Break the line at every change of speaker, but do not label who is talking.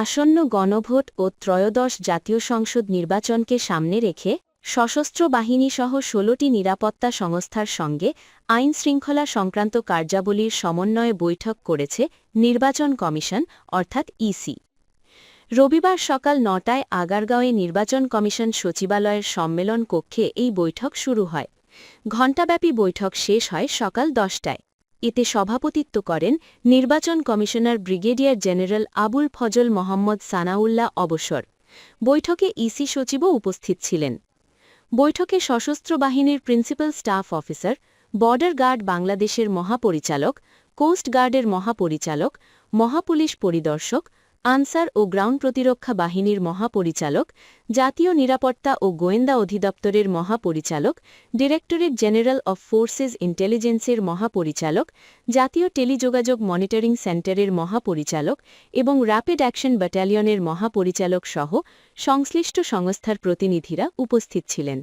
আসন্ন গণভোট ও ত্রয়োদশ জাতীয় সংসদ নির্বাচনকে সামনে রেখে সশস্ত্র বাহিনীসহ ১৬টি নিরাপত্তা সংস্থার সঙ্গে আইন-শৃঙ্খলা সংক্রান্ত কার্যাবলীর সমন্বয়ে বৈঠক করেছে নির্বাচন কমিশন অর্থাৎ ইসি। রবিবার সকাল ৯টায় আগারগাঁওয়ে নির্বাচন কমিশন সচিবালয়ের সম্মেলন কক্ষে এই বৈঠক শুরু হয়। ঘণ্টাব্যাপী বৈঠক শেষ হয় সকাল ১০টায়। এতে সভাপতিত্ব করেন নির্বাচন commissioner brigadier general Abul Fazal Mohammad Sanaullah অবসর। বৈঠকে ইসি সচিবও উপস্থিত ছিলেন। বৈঠকে সশস্ত্র বাহিনীর principal staff officer, border guard বাংলাদেশের মহাপরিচালক, কোস্ট গার্ডের মহাপরিচালক, মহাপুলিশ পরিদর্শক, আনসার ও গ্রাউন্ড প্রতিরক্ষা বাহিনীর মহাপরিচালক, জাতীয় নিরাপত্তা ও গোয়েন্দা অধিদপ্তরের মহাপরিচালক, ডিরেক্টরেট জেনারেল অব ফোর্সেস ইন্টেলিজেন্সের মহাপরিচালক, জাতীয় টেলিযোগাযোগ মনিটরিং সেন্টারের মহাপরিচালক এবং র্যাপিড অ্যাকশন ব্যাটালিয়নের মহাপরিচালক সহ সংশ্লিষ্ট সংস্থার প্রতিনিধিরা উপস্থিত ছিলেন।